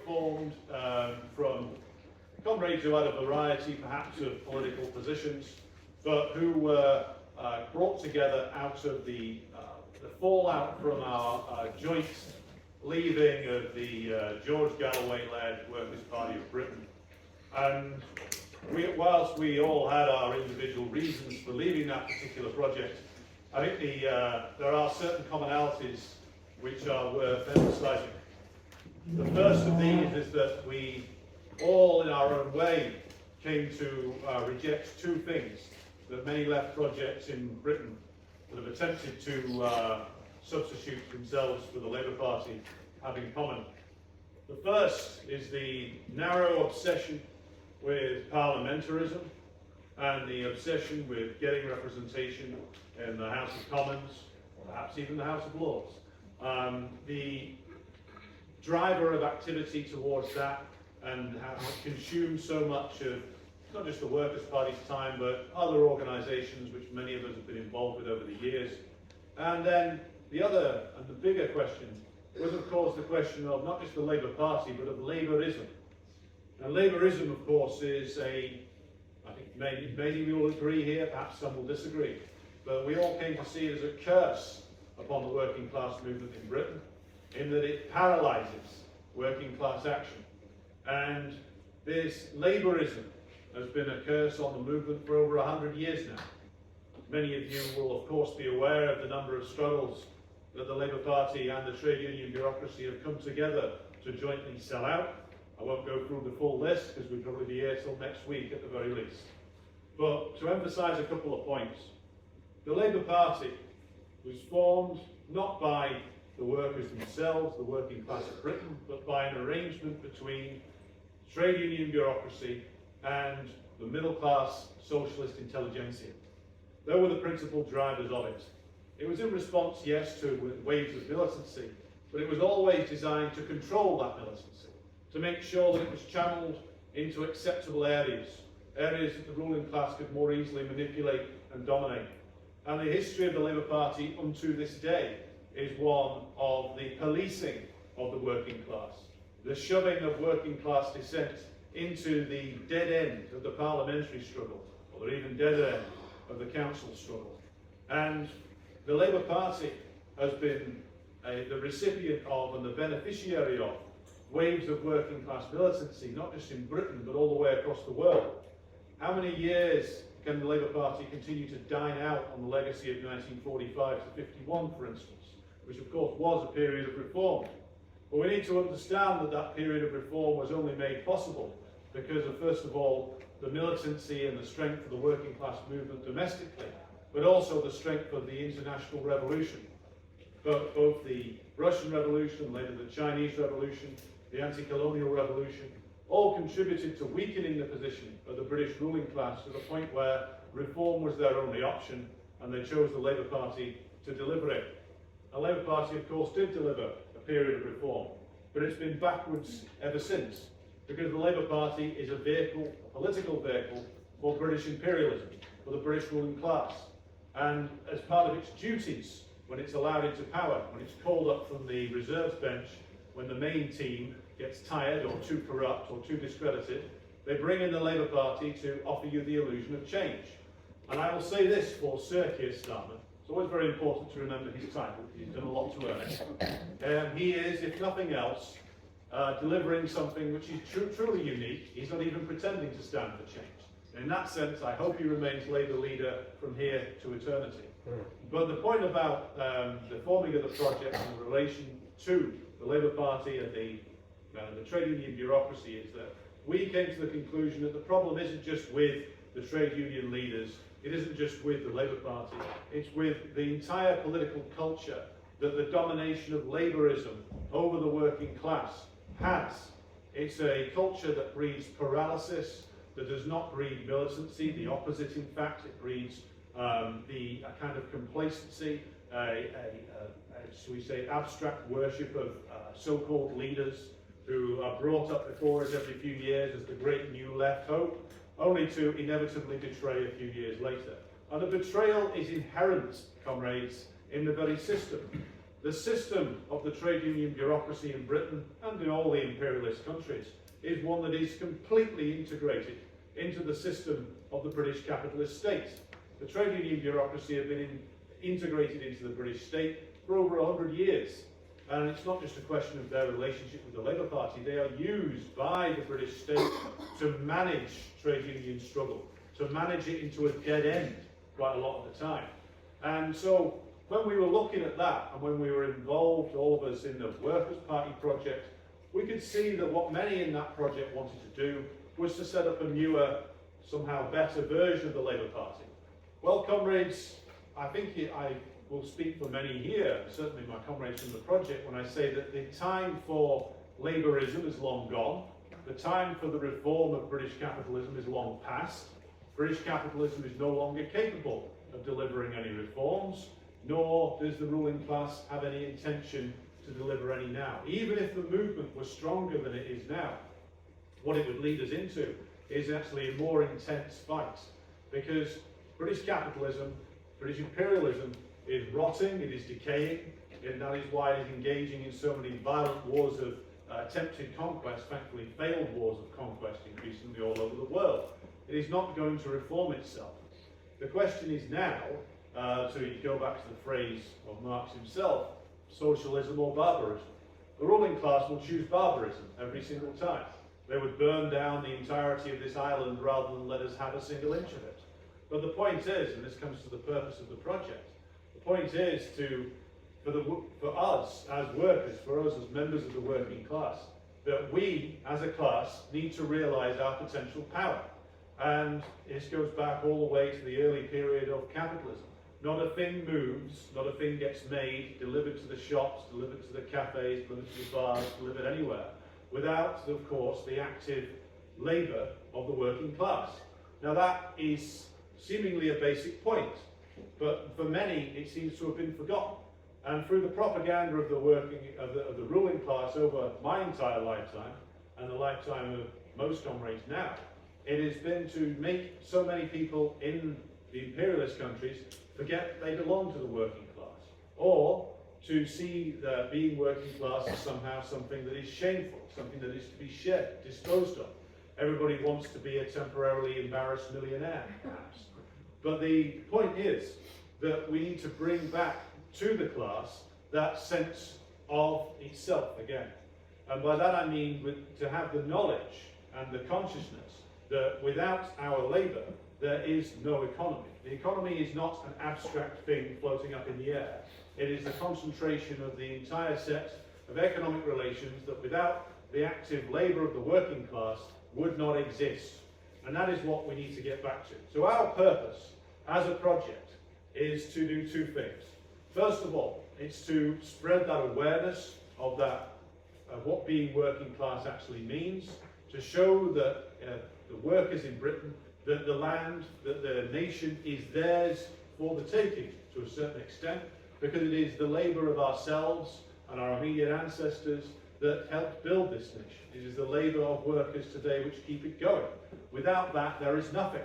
formed from comrades who had a variety, perhaps, of political positions, but who were brought together out of the fallout from our joint leaving of the George Galloway-led Workers' Party of Britain. And whilst we all had our individual reasons for leaving that particular project, I think there are certain commonalities which are worth emphasising. The first of these is that we all, in our own way, came to reject two things that many left projects in Britain that have attempted to substitute themselves for the Labour Party have in common. The first is the narrow obsession with parliamentarism and the obsession with getting representation in the House of Commons, or perhaps even the House of Lords. The driver of activity towards that, and how it consumes so much of not just the Workers' Party's time, but other organisations which many of us have been involved with over the years. And then the other and the bigger question was, of course, the question of not just the Labour Party, but of Labourism. And Labourism, of course, is I think maybe we all agree here, perhaps some will disagree, but we all came to see it as a curse upon the working class movement in Britain, in that it paralyses working class action. And this Labourism has been a curse on the movement for over 100 years now. Many of you will, of course, be aware of the number of struggles that the Labour Party and the trade union bureaucracy have come together to jointly sell out. I won't go through the full list because we'll probably be here till next week at the very least. But to emphasise a couple of points, the Labour Party was formed not by the workers themselves, the working class of Britain, but by an arrangement between trade union bureaucracy and the middle class socialist intelligentsia. They were the principal drivers of it. It was in response, yes, to waves of militancy, but it was always designed to control that militancy, to make sure that it was channeled into acceptable areas that the ruling class could more easily manipulate and dominate. And the history of the Labour Party unto this day is one of the policing of the working class, the shoving of working class dissent into the dead end of the parliamentary struggle, or the even dead end of the council struggle. And the Labour Party has been the recipient of and the beneficiary of waves of working class militancy, not just in Britain, but all the way across the world. How many years can the Labour Party continue to dine out on the legacy of 1945 to 51, for instance, which of course was a period of reform? But we need to understand that that period of reform was only made possible because of, first of all, the militancy and the strength of the working class movement domestically, but also the strength of the international revolution. Both the Russian Revolution, later the Chinese Revolution, the anti-colonial revolution, all contributed to weakening the position of the British ruling class to the point where reform was their only option, and they chose the Labour Party to deliver it. The Labour Party, of course, did deliver a period of reform, but it's been backwards ever since, because the Labour Party is a vehicle, a political vehicle, for British imperialism, for the British ruling class. And as part of its duties, when it's allowed into power, when it's called up from the reserves bench, when the main team gets tired or too corrupt or too discredited, they bring in the Labour Party to offer you the illusion of change. And I will say this for Sir Keir Starmer. It's always very important to remember his title. He's done a lot to earn it. He is, if nothing else, delivering something which is truly unique. He's not even pretending to stand for change. And in that sense, I hope he remains Labour leader from here to eternity. But the point about the forming of the project in relation to the Labour Party and the trade union bureaucracy is that we came to the conclusion that the problem isn't just with the trade union leaders, it isn't just with the Labour Party, it's with the entire political culture that the domination of Labourism over the working class has. It's a culture that breeds paralysis, that does not breed militancy, the opposite in fact, it breeds a kind of complacency, shall we say, abstract worship of so-called leaders who are brought up before us every few years as the great new left hope, only to inevitably betray a few years later. And the betrayal is inherent, comrades, in the very system. The system of the trade union bureaucracy in Britain and in all the imperialist countries is one that is completely integrated into the system of the British capitalist state. The trade union bureaucracy have been integrated into the British state for over 100 years. And it's not just a question of their relationship with the Labour Party. They are used by the British state to manage trade union struggle, to manage it into a dead end quite a lot of the time. And so when we were looking at that, and when we were involved, all of us, in the Workers' Party project, we could see that what many in that project wanted to do was to set up a newer, somehow better version of the Labour Party. Well, comrades, I think I will speak for many here, certainly my comrades from the project, when I say that the time for Labourism is long gone. The time for the reform of British capitalism is long past. British capitalism is no longer capable of delivering any reforms, nor does the ruling class have any intention to deliver any now. Even if the movement was stronger than it is now, what it would lead us into is actually a more intense fight, because British capitalism, British imperialism is rotting, it is decaying, and that is why it is engaging in so many violent wars of attempted conquest, thankfully failed wars of conquest increasingly all over the world. It is not going to reform itself. The question is now, so you go back to the phrase of Marx himself, socialism or barbarism. The ruling class will choose barbarism every single time. They would burn down the entirety of this island rather than let us have a single inch of it. But the point is, and this comes to the purpose of the project, the point is for us as workers, for us as members of the working class, that we as a class need to realise our potential power. And this goes back all the way to the early period of capitalism. Not a thing moves, not a thing gets made, delivered to the shops, delivered to the cafes, delivered to the bars, delivered anywhere, without, of course, the active labour of the working class. Now that is seemingly a basic point, but for many it seems to have been forgotten. And through the propaganda of the ruling class over my entire lifetime, and the lifetime of most comrades now, it has been to make so many people in the imperialist countries forget they belong to the working class, or to see that being working class is somehow something that is shameful, something that is to be shed, disposed of. Everybody wants to be a temporarily embarrassed millionaire, perhaps. But the point is that we need to bring back to the class that sense of itself again. And by that I mean to have the knowledge and the consciousness that without our labour, there is no economy. The economy is not an abstract thing floating up in the air. It is the concentration of the entire set of economic relations that without the active labour of the working class would not exist. And that is what we need to get back to. So our purpose as a project is to do two things. First of all, it's to spread that awareness of what being working class actually means, to show that the workers in Britain, that the land, that the nation is theirs for the taking to a certain extent, because it is the labour of ourselves and our immediate ancestors that helped build this nation. It is the labour of workers today which keep it going. Without that, there is nothing.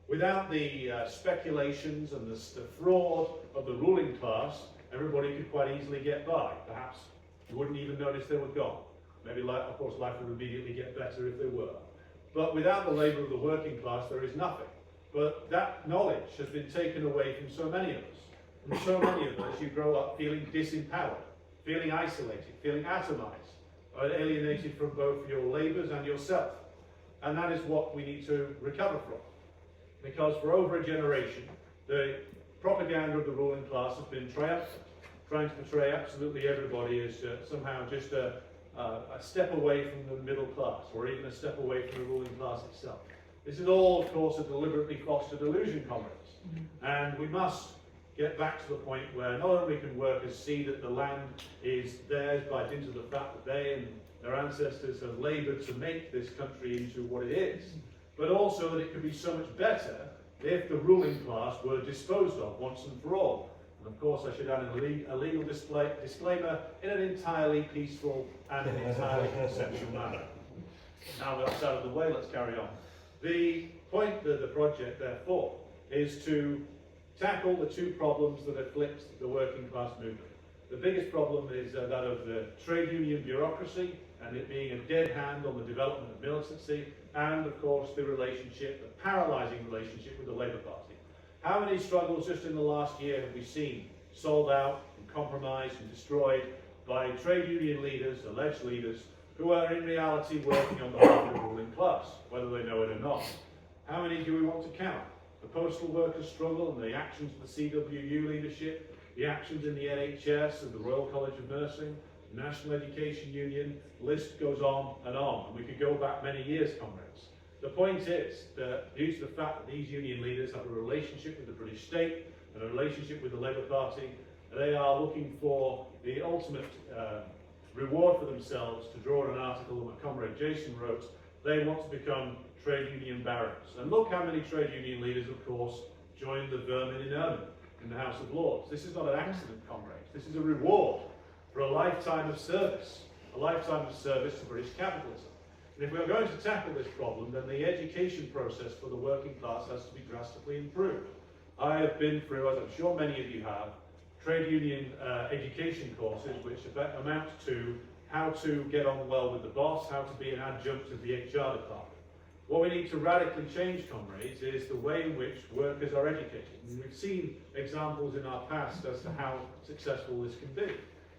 Without the speculations and the fraud of the ruling class, everybody could quite easily get by. Perhaps you wouldn't even notice they were gone. Maybe, of course, life would immediately get better if they were. But without the labour of the working class, there is nothing. But that knowledge has been taken away from so many of us. And so many of us, you grow up feeling disempowered, feeling isolated, feeling atomised, or alienated from both your labours and yourself. And that is what we need to recover from. Because for over a generation, the propaganda of the ruling class has been triumphant, trying to portray absolutely everybody as somehow just a step away from the middle class, or even a step away from the ruling class itself. This is all, of course, a deliberately fostered illusion, comrades. And we must get back to the point where not only can workers see that the land is theirs by dint of the fact that they and their ancestors have laboured to make this country into what it is, but also that it could be so much better if the ruling class were disposed of once and for all. And of course, I should add a legal disclaimer in an entirely peaceful and an entirely consensual manner. Now that's out of the way, let's carry on. The point of the project, therefore, is to tackle the two problems that afflict the working class movement. The biggest problem is that of the trade union bureaucracy and it being a dead hand on the development of militancy, and of course the relationship, the paralysing relationship with the Labour Party. How many struggles just in the last year have we seen sold out and compromised and destroyed by trade union leaders, alleged leaders, who are in reality working on behalf of the ruling class, whether they know it or not? How many do we want to count? The postal workers' struggle and the actions of the CWU leadership, the actions in the NHS and the Royal College of Nursing, the National Education Union, the list goes on, and we could go back many years, comrades. The point is that due to the fact that these union leaders have a relationship with the British state and a relationship with the Labour Party, they are looking for the ultimate reward for themselves. To draw on an article that comrade Jason wrote, they want to become trade union barons. And look how many trade union leaders, of course, joined the vermin in ermine in the House of Lords. This is not an accident, comrades. This is a reward for a lifetime of service to British capitalism. And if we are going to tackle this problem, then the education process for the working class has to be drastically improved. I have been through, as I'm sure many of you have, trade union education courses which amount to how to get on well with the boss, how to be an adjunct of the HR department. What we need to radically change, comrades, is the way in which workers are educated. And we've seen examples in our past as to how successful this can be.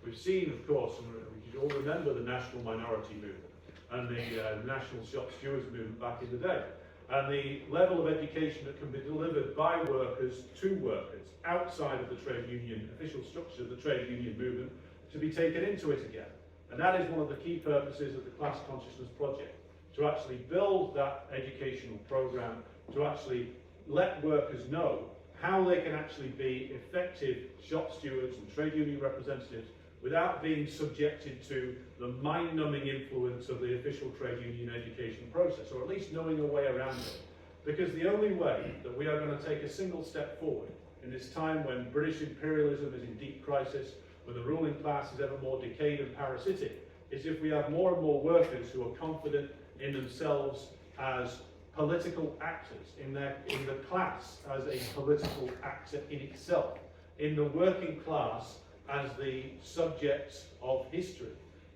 We've seen, of course, and we can all remember the national minority movement and the national shop stewards movement back in the day. And the level of education that can be delivered by workers to workers outside of the trade union, official structure of the trade union movement, to be taken into it again. And that is one of the key purposes of the Class Consciousness Project, to actually build that educational program, to actually let workers know how they can actually be effective shop stewards and trade union representatives without being subjected to the mind-numbing influence of the official trade union education process, or at least knowing a way around it. Because the only way that we are going to take a single step forward in this time when British imperialism is in deep crisis, when the ruling class is ever more decayed and parasitic, is if we have more and more workers who are confident in themselves as political actors, in the class as a political actor in itself, in the working class as the subjects of history.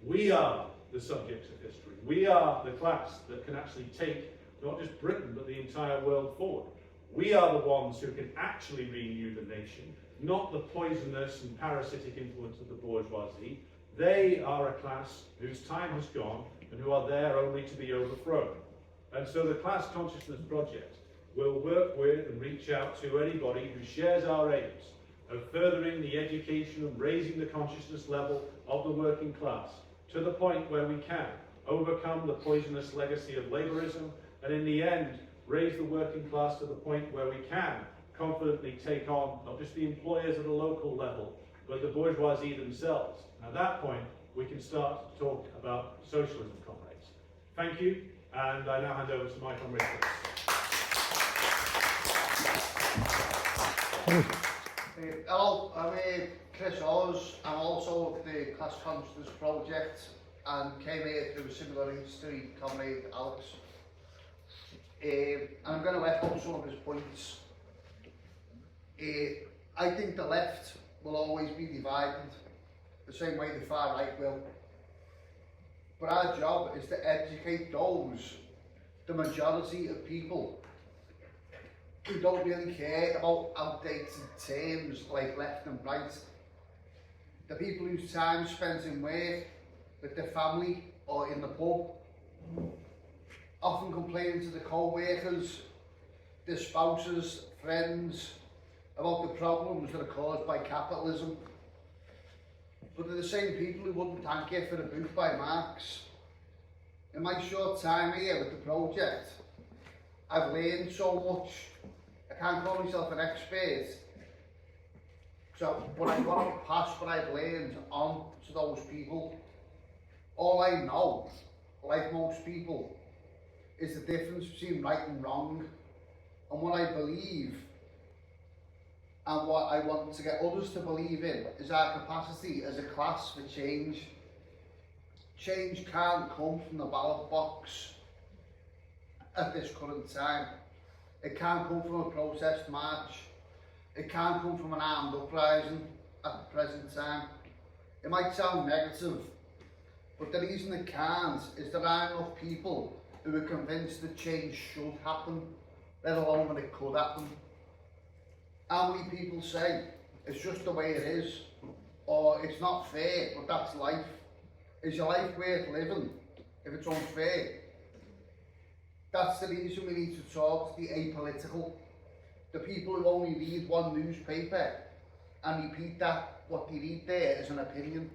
We are the subjects of history. We are the class that can actually take not just Britain but the entire world forward. We are the ones who can actually renew the nation, not the poisonous and parasitic influence of the bourgeoisie. They are a class whose time has gone and who are there only to be overthrown. And so the Class Consciousness Project will work with and reach out to anybody who shares our aims of furthering the education and raising the consciousness level of the working class to the point where we can overcome the poisonous legacy of labourism, and in the end raise the working class to the point where we can confidently take on not just the employers at a local level, but the bourgeoisie themselves. And at that point, we can start to talk about socialism, comrades. Thank you, and I now hand over to my comrade Chris. Hello, I'm Chris Hawes. I'm also of the Class Consciousness Project and came here through a similar history, comrade Alex. And I'm going to echo some of his points. I think the left will always be divided, the same way the far right will. But our job is to educate those, the majority of people, who don't really care about outdated terms like left and right. The people whose time spent in work, with their family or in the pub, often complaining to the co-workers, their spouses, friends, about the problems that are caused by capitalism. But they're the same people who wouldn't thank you for a book by Marx. In my short time here with the project, I've learned so much. I can't call myself an expert, but I want to pass what I've learned on to those people. All I know, like most people, is the difference between right and wrong, and what I believe and what I want to get others to believe in is our capacity as a class for change. Change can't come from the ballot box at this current time. It can't come from a protest march. It can't come from an armed uprising at the present time. It might sound negative, but the reason it can't is there aren't enough people who are convinced that change should happen, let alone that it could happen. How many people say it's just the way it is, or it's not fair, but that's life? Is your life worth living if it's unfair? That's the reason we need to talk to the apolitical, the people who only read one newspaper and repeat that what they read there as an opinion.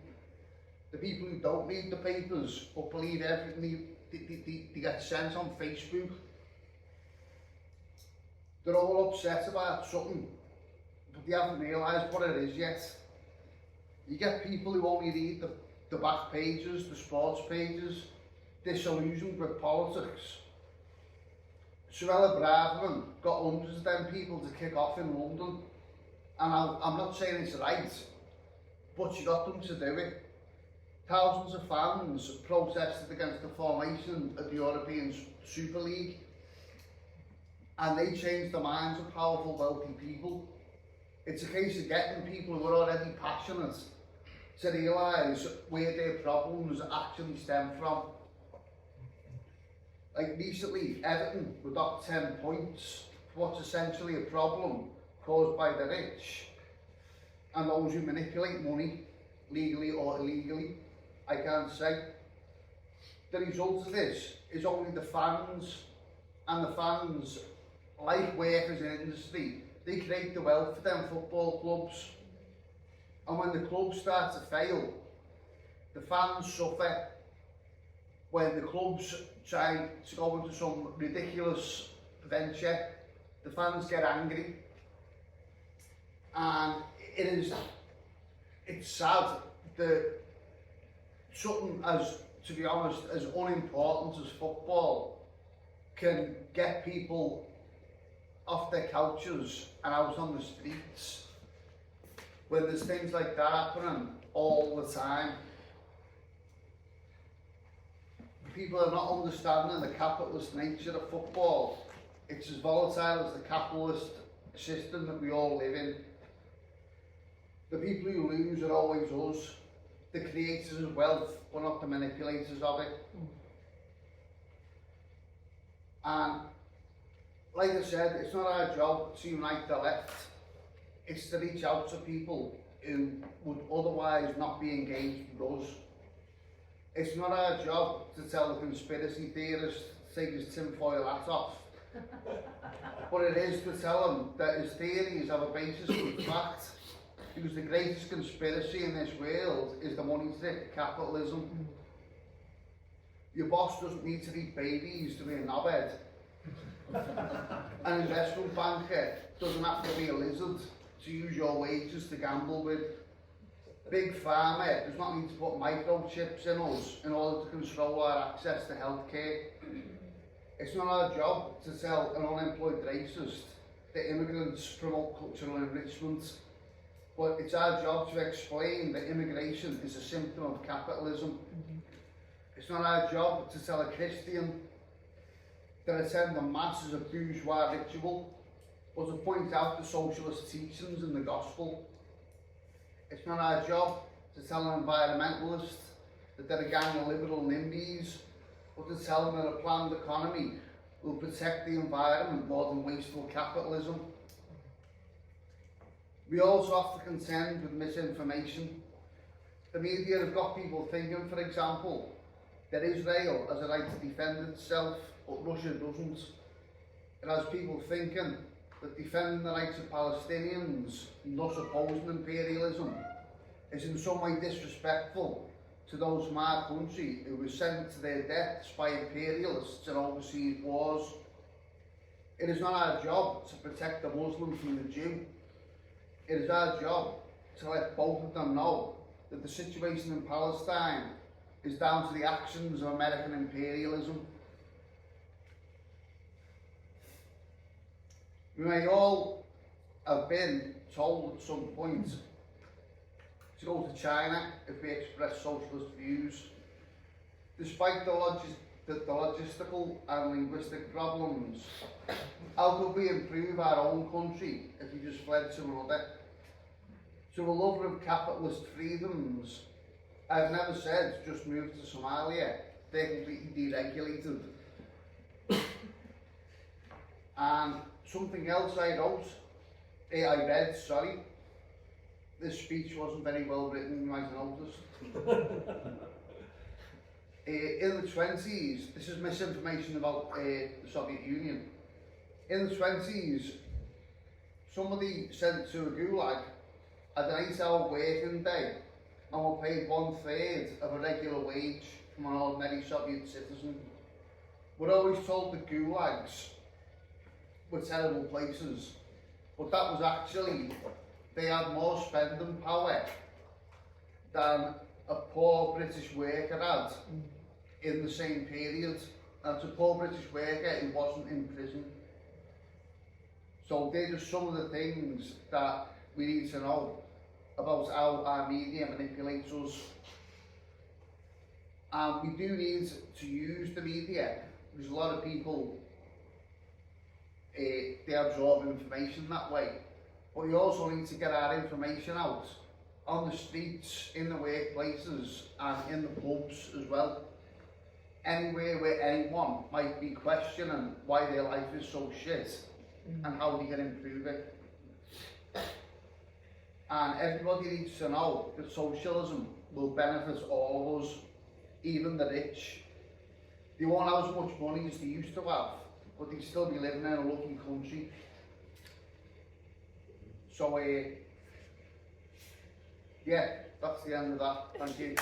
The people who don't read the papers but believe everything they get sent on Facebook. They're all upset about something, but they haven't realised what it is yet. You get people who only read the back pages, the sports pages, disillusioned with politics. Suella Braverman got hundreds of them people to kick off in London, and I'm not saying it's right, but she got them to do it. Thousands of fans protested against the formation of the European Super League, and they changed the minds of powerful, wealthy people. It's a case of getting people who are already passionate to realise where their problems actually stem from. Like recently, Everton were docked 10 points for what's essentially a problem caused by the rich and those who manipulate money, legally or illegally, I can't say. The result of this is only the fans, and the fans, like workers in industry, they create the wealth for them football clubs. And when the clubs start to fail, the fans suffer. When the clubs try to go into some ridiculous venture, the fans get angry. And it's sad that something as, to be honest, as unimportant as football can get people off their couches and out on the streets when there's things like that happening all the time. People are not understanding the capitalist nature of football. It's as volatile as the capitalist system that we all live in. The people who lose are always us, the creators of wealth, but not the manipulators of it. And like I said, it's not our job to unite the left. It's to reach out to people who would otherwise not be engaged with us. It's not our job to tell the conspiracy theorist to take his tinfoil hat off. But it is to tell him that his theories have a basis in fact, because the greatest conspiracy in this world is the money trick, capitalism. Your boss doesn't need to eat babies to be a knobhead. An investment banker doesn't have to be a lizard to use your wages to gamble with. Big Pharma does not need to put microchips in us in order to control our access to healthcare. It's not our job to tell an unemployed racist that immigrants promote cultural enrichment, but it's our job to explain that immigration is a symptom of capitalism. It's not our job to tell a Christian that attending mass is a bourgeois ritual, but to point out the socialist teachings in the gospel. It's not our job to tell an environmentalist that they're a gang of liberal NIMBYs, but to tell them that a planned economy will protect the environment more than wasteful capitalism. We also have to contend with misinformation. The media have got people thinking, for example, that Israel has a right to defend itself, but Russia doesn't. It has people thinking that defending the rights of Palestinians, and thus opposing imperialism, is in some way disrespectful to those from our country who were sent to their deaths by imperialists in overseas wars. It is not our job to protect the Muslim from the Jew. It is our job to let both of them know that the situation in Palestine is down to the actions of American imperialism. We may all have been told at some point to go to China if we express socialist views. Despite the logistical and linguistic problems, how could we improve our own country if we just fled to another? To a lover of capitalist freedoms, I've never said just move to Somalia. They're completely deregulated. And something else I read, sorry, this speech wasn't very well written, you might have noticed. In the 20s, this is misinformation about the Soviet Union. In the 20s, somebody sent to a gulag had an 8-hour working day and were paid 1/3 of a regular wage from an ordinary Soviet citizen. We're always told that gulags were terrible places, but that was actually, they had more spending power than a poor British worker had in the same period. And it's a poor British worker who wasn't in prison. So they're just some of the things that we need to know about how our media manipulates us. And we do need to use the media, because a lot of people, they absorb information that way. But we also need to get our information out on the streets, in the workplaces, and in the pubs as well. Anywhere where anyone might be questioning why their life is so shit and how they can improve it. And everybody needs to know that socialism will benefit all of us, even the rich. They won't have as much money as they used to have, but they'll still be living in a lucky country. So, yeah, that's the end of that. Thank you.